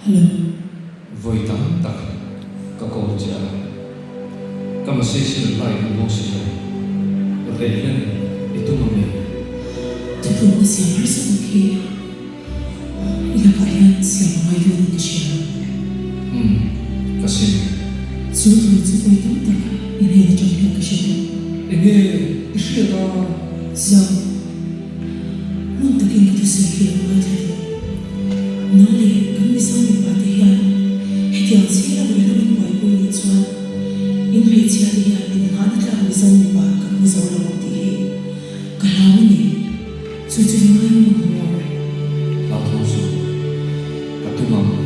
Hello. Vui tắm tật có cô cha kama sesi lai bumosi lai rehen itu mami Tunggu siapa sebagai ila kalian siapa mai dulu ke siapa? kasih Suatu itu tak ini ada jangka ke siapa? ini isi ada Zau, muntakin kita sehingga mai tadi. Nali kami sami patihan, hetiang sila berlalu mai pun itu. Ini hetiang dia ini hanya kami sami pak kami sami waktu kalau ini suatu mai mau lautosu katumam